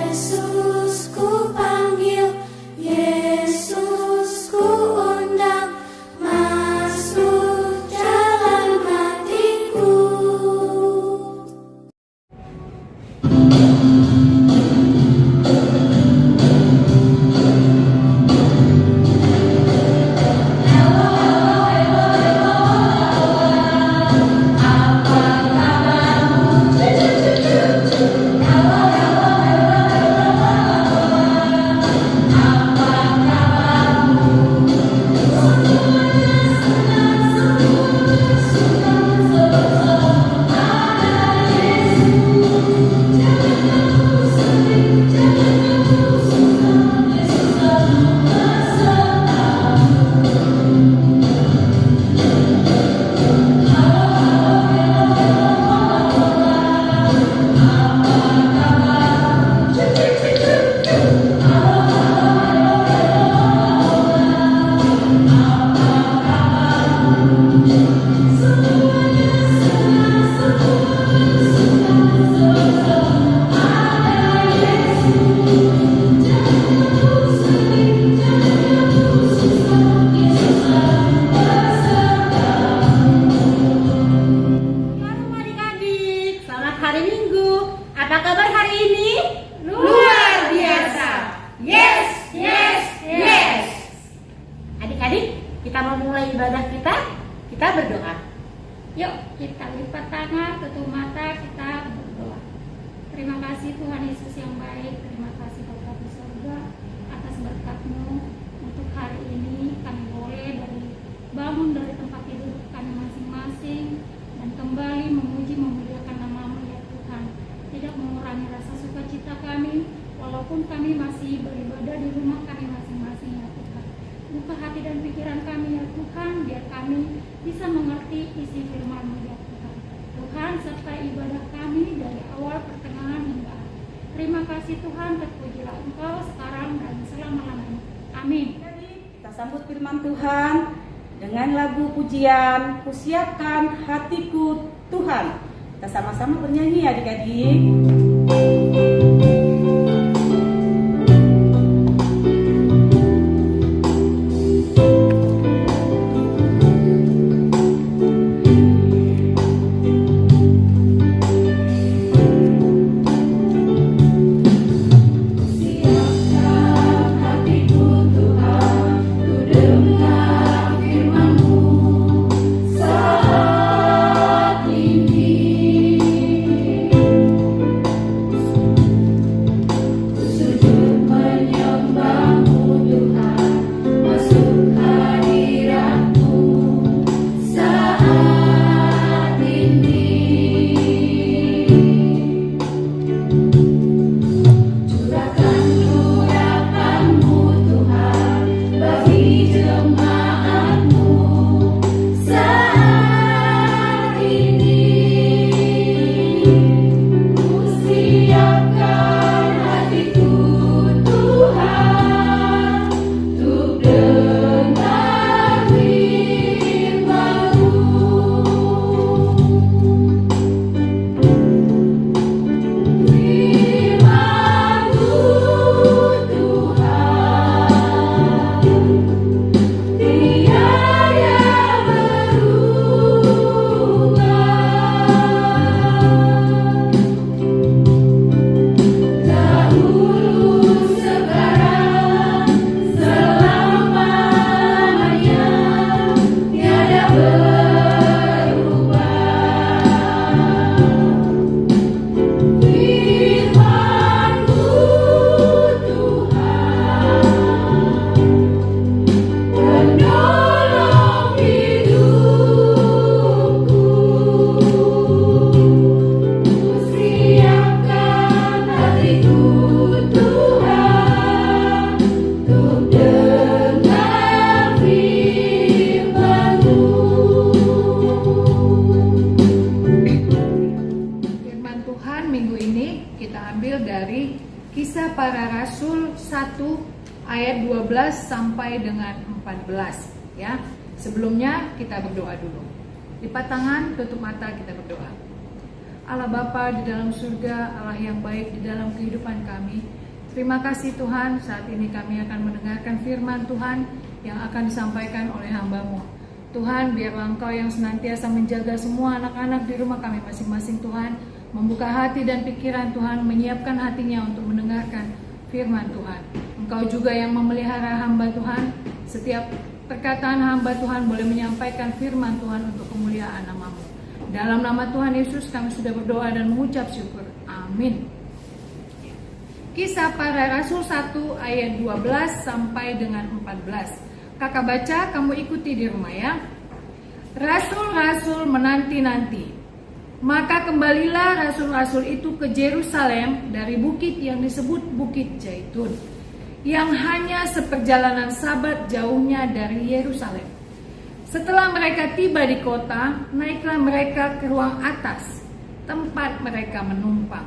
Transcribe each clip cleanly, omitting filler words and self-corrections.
Yesus ku panggil, Yesus ku undang, masuk dalam hatiku. Apa kabar hari ini? Luar biasa. Yes, yes, yes. Adik-adik, kita mau mulai ibadah kita. Kita berdoa. Yuk kita lipat tangan, tutup mata, kita berdoa. Terima kasih Tuhan Yesus yang baik. Terima kasih Bapa di surga atas berkat-Mu untuk hari ini. Kami boleh bangun dari tempat tidur kami masing-masing dan kembali memuji memuliakan nama-Mu ya Tuhan. Tidak mengurangi rasa sukacita kami walaupun kami masih beribadah di rumah kami masing-masing ya Tuhan. Buka hati dan pikiran kami ya Tuhan, biar kami bisa mengerti isi firman-Mu ya Tuhan. Tuhan, sertai ibadah kami dari awal pertengahan hingga akhir. Terima kasih Tuhan, terpujilah Engkau sekarang dan selama-lamanya. Amin. Kita sambut firman Tuhan dengan lagu pujian Kusiapkan Hatiku Tuhan. Kita sama-sama bernyanyi adik-adik. Kisah Para Rasul 1 ayat 12 sampai dengan 14 ya. Sebelumnya kita berdoa dulu. Lipat tangan, tutup mata, kita berdoa. Allah Bapa di dalam surga, Allah yang baik di dalam kehidupan kami. Terima kasih Tuhan, saat ini kami akan mendengarkan firman Tuhan yang akan disampaikan oleh hamba-Mu. Tuhan, biarlah Engkau yang senantiasa menjaga semua anak-anak di rumah kami masing-masing Tuhan, membuka hati dan pikiran Tuhan, menyiapkan hatinya untuk mendengarkan firman Tuhan. Engkau juga yang memelihara hamba Tuhan, setiap perkataan hamba Tuhan boleh menyampaikan firman Tuhan untuk kemuliaan nama-Mu. Dalam nama Tuhan Yesus kami sudah berdoa dan mengucap syukur. Amin. Kisah Para Rasul 1 ayat 12 sampai dengan 14. Kakak baca, kamu ikuti di rumah ya. Rasul-rasul menanti-nanti. Maka kembalilah rasul-rasul itu ke Yerusalem dari bukit yang disebut Bukit Zaitun, yang hanya seperjalanan Sabat jauhnya dari Yerusalem. Setelah mereka tiba di kota, naiklah mereka ke ruang atas, tempat mereka menumpang.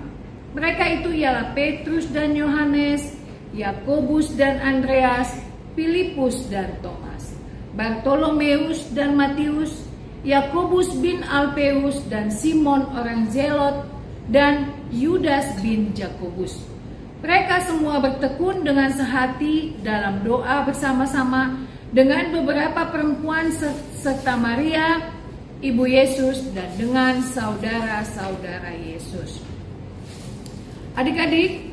Mereka itu ialah Petrus dan Yohanes, Yakobus dan Andreas, Filipus dan Thomas, Bartolomeus dan Matius, Yakobus bin Alpeus dan Simon orang Zelot, dan Yudas bin Jakobus. Mereka semua bertekun dengan sehati dalam doa bersama-sama dengan beberapa perempuan serta Maria, ibu Yesus, dan dengan saudara-saudara Yesus. Adik-adik,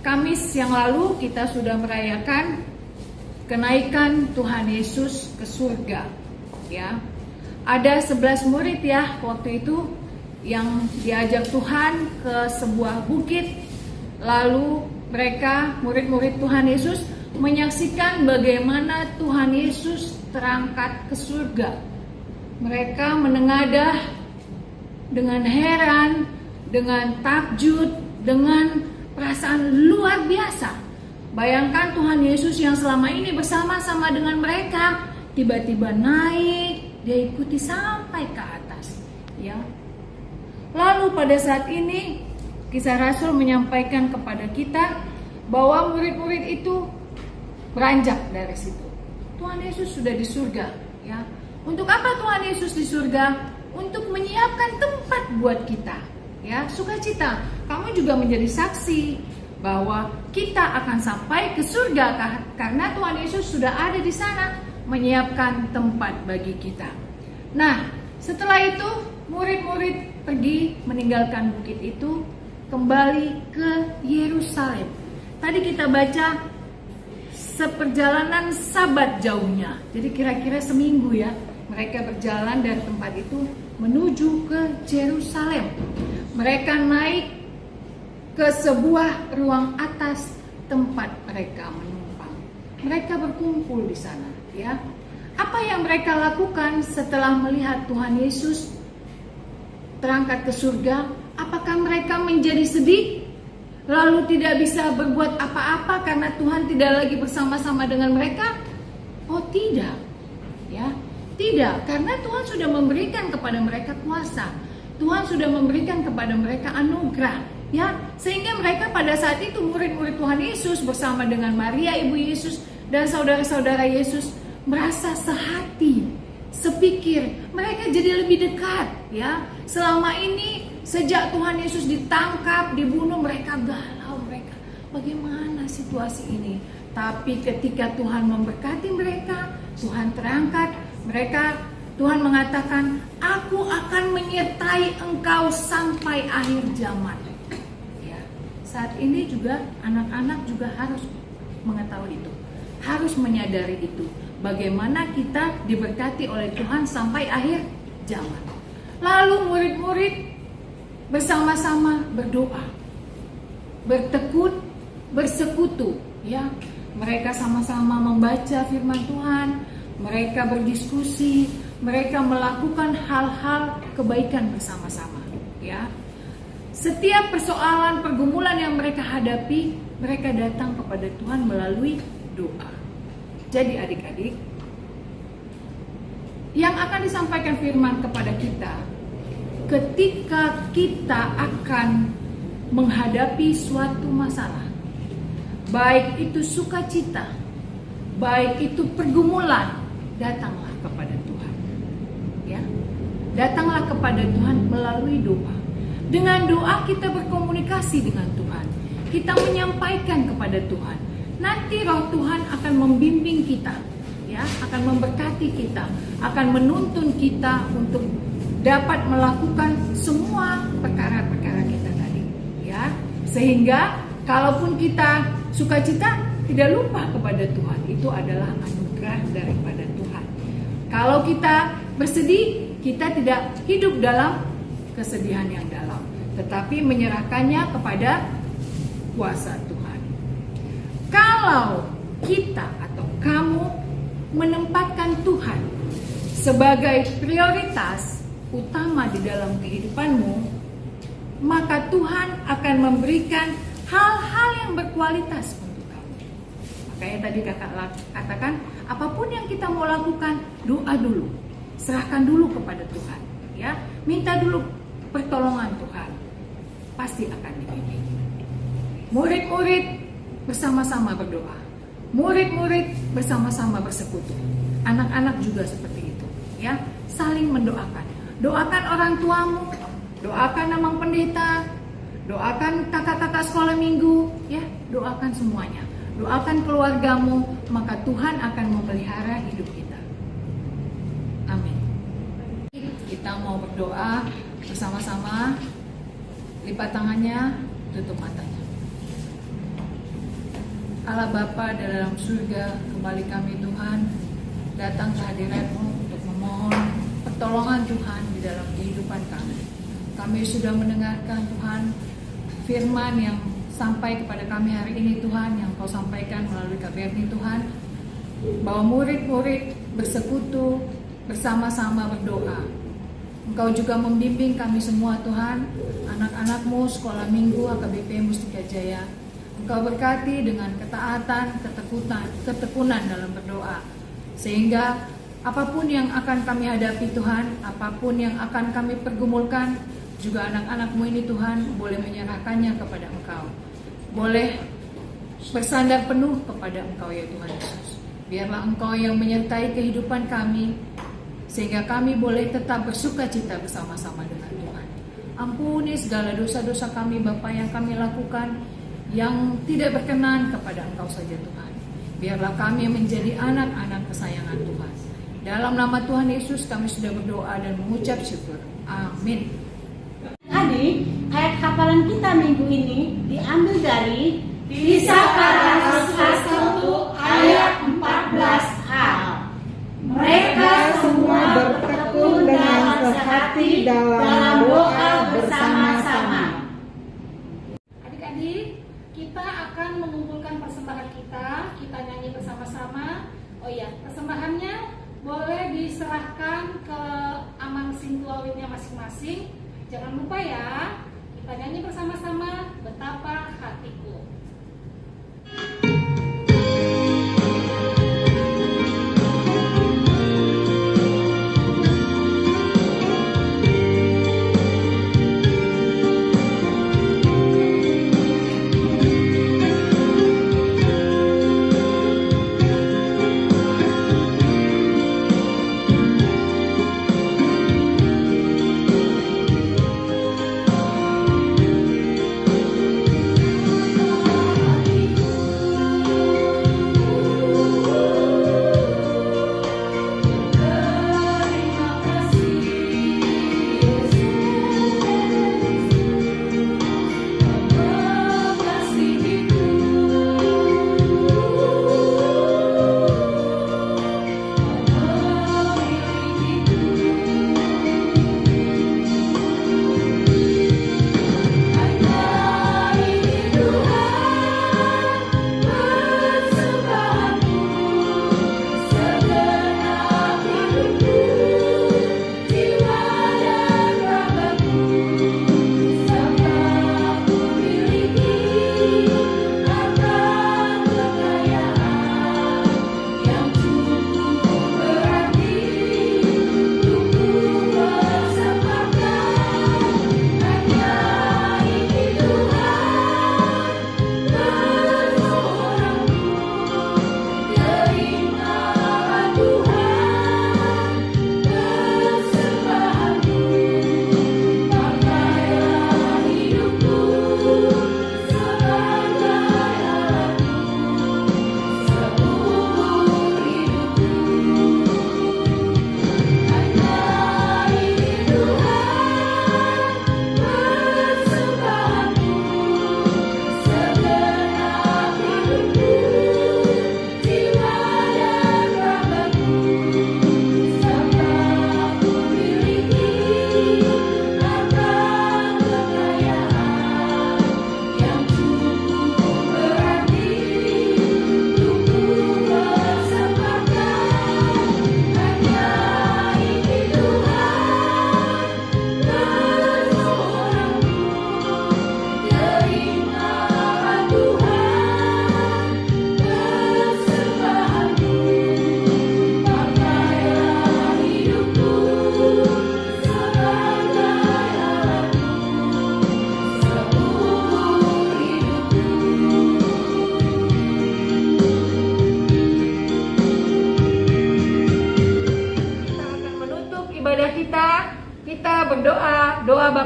Kamis yang lalu kita sudah merayakan kenaikan Tuhan Yesus ke surga. Ya, ada 11 murid ya waktu itu yang diajak Tuhan ke sebuah bukit. Lalu mereka, murid-murid Tuhan Yesus, menyaksikan bagaimana Tuhan Yesus terangkat ke surga. Mereka menengadah dengan heran, dengan takjub, dengan perasaan luar biasa. Bayangkan Tuhan Yesus yang selama ini bersama-sama dengan mereka, tiba-tiba naik, dia ikuti sampai ke atas. Ya. Lalu pada saat ini, Kisah Rasul menyampaikan kepada kita bahwa murid-murid itu beranjak dari situ. Tuhan Yesus sudah di surga. Ya. Untuk apa Tuhan Yesus di surga? Untuk menyiapkan tempat buat kita. Ya, sukacita. Kamu juga menjadi saksi bahwa kita akan sampai ke surga karena Tuhan Yesus sudah ada di sana menyiapkan tempat bagi kita. Nah, setelah itu murid-murid pergi meninggalkan bukit itu, kembali ke Yerusalem. Tadi kita baca seperjalanan Sabat jauhnya. Jadi kira-kira seminggu ya, mereka berjalan dari tempat itu menuju ke Yerusalem. Mereka naik ke sebuah ruang atas tempat mereka menumpang. Mereka berkumpul di sana, ya. Apa yang mereka lakukan setelah melihat Tuhan Yesus terangkat ke surga? Apakah mereka menjadi sedih? Lalu tidak bisa berbuat apa-apa karena Tuhan tidak lagi bersama-sama dengan mereka? Oh, tidak. Ya. Tidak, karena Tuhan sudah memberikan kepada mereka kuasa. Tuhan sudah memberikan kepada mereka anugerah, ya, sehingga mereka pada saat itu murid-murid Tuhan Yesus bersama dengan Maria ibu Yesus dan saudara-saudara Yesus merasa sehati, sepikir, mereka jadi lebih dekat, ya. Selama ini sejak Tuhan Yesus ditangkap, dibunuh, mereka galau, mereka bagaimana situasi ini. Tapi ketika Tuhan memberkati mereka, Tuhan terangkat, Tuhan mengatakan, aku akan menyertai engkau sampai akhir zaman. Ya, saat ini juga anak-anak juga harus mengetahui itu, harus menyadari itu. Bagaimana kita diberkati oleh Tuhan sampai akhir zaman. Lalu murid-murid bersama-sama berdoa, bertekun, bersekutu. Ya, mereka sama-sama membaca firman Tuhan, mereka berdiskusi, mereka melakukan hal-hal kebaikan bersama-sama, ya. Setiap persoalan, pergumulan yang mereka hadapi, mereka datang kepada Tuhan melalui doa. Jadi adik-adik, yang akan disampaikan firman kepada kita, ketika kita akan menghadapi suatu masalah, baik itu sukacita, baik itu pergumulan, datanglah kepada Tuhan. Ya, datanglah kepada Tuhan melalui doa. Dengan doa kita berkomunikasi dengan Tuhan. Kita menyampaikan kepada Tuhan. Nanti Roh Tuhan akan membimbing kita, ya, akan memberkati kita, akan menuntun kita untuk dapat melakukan semua perkara-perkara kita tadi, ya. Sehingga kalaupun kita sukacita, tidak lupa kepada Tuhan. Itu adalah anugerah daripada Tuhan. Kalau kita bersedih, kita tidak hidup dalam kesedihan yang dalam, tetapi menyerahkannya kepada kuasa Tuhan. Kalau kita atau kamu menempatkan Tuhan sebagai prioritas utama di dalam kehidupanmu, maka Tuhan akan memberikan hal-hal yang berkualitas untuk kamu. Makanya tadi kakak katakan, apapun yang kita mau lakukan, doa dulu, serahkan dulu kepada Tuhan, ya, minta dulu pertolongan Tuhan, pasti akan dibimbing. Murid-murid bersama-sama berdoa, murid-murid bersama-sama bersekutu, anak-anak juga seperti itu, ya, saling mendoakan. Doakan orang tuamu, doakan namang pendeta, doakan kakak-kakak sekolah minggu, ya, doakan semuanya. Doakan keluargamu, maka Tuhan akan memelihara hidup kita. Amin. Kita mau berdoa bersama-sama, lipat tangannya, tutup matanya. Allah Bapa di dalam surga, kembali kami Tuhan datang ke hadirat-Mu untuk memohon pertolongan Tuhan di dalam kehidupan kami. Kami sudah mendengarkan Tuhan firman yang sampai kepada kami hari ini Tuhan, yang Kau sampaikan melalui KBRI Tuhan, bahwa murid-murid bersekutu bersama-sama berdoa. Engkau juga membimbing kami semua Tuhan, anak-anak-Mu sekolah minggu AKBP Mustika Jaya. Engkau berkati dengan ketaatan, ketekunan dalam berdoa, sehingga apapun yang akan kami hadapi Tuhan, apapun yang akan kami pergumulkan, juga anak-anak-Mu ini Tuhan boleh menyerahkannya kepada Engkau, boleh bersandar penuh kepada Engkau ya Tuhan Yesus. Biarlah Engkau yang menyertai kehidupan kami, sehingga kami boleh tetap bersukacita bersama-sama dengan Tuhan. Ampuni segala dosa-dosa kami Bapa yang kami lakukan, yang tidak berkenan kepada Engkau saja Tuhan. Biarlah kami menjadi anak-anak kesayangan Tuhan. Dalam nama Tuhan Yesus kami sudah berdoa dan mengucap syukur. Amin. Adik, ayat hafalan kita minggu ini diambil dari Kisah Para 1 ayat 14a. Mereka semua bertekun dengan sehati dalam doa bersama-sama. Adik-adik, kita akan mengumpulkan persembahan kita nyanyi bersama-sama. Oh ya, persembahannya boleh diserahkan ke Amang Sintuawitnya masing-masing. Jangan lupa ya, kita nyanyi bersama-sama Betapa Hatiku.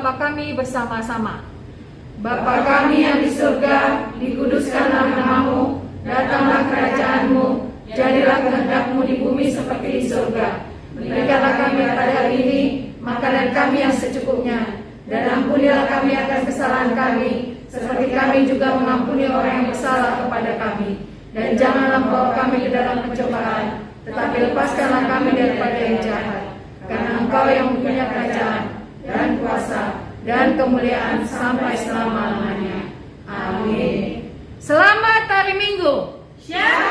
Bapa kami bersama-sama. Bapa kami yang di surga, dikuduskanlah namamu, datanglah kerajaanmu, jadilah kehendak-Mu di bumi seperti di surga. Berikanlah kami pada hari ini makanan kami yang secukupnya, dan ampunilah kami akan kesalahan kami, seperti kami juga mengampuni orang yang bersalah kepada kami. Dan janganlah membawa kami ke dalam pencobaan, tetapi lepaskanlah kami daripada yang jahat. Karena Engkau yang mempunyai kerajaan, dan kuasa, dan kemuliaan sampai selama-lamanya. Amin. Selamat hari Minggu. Shalom.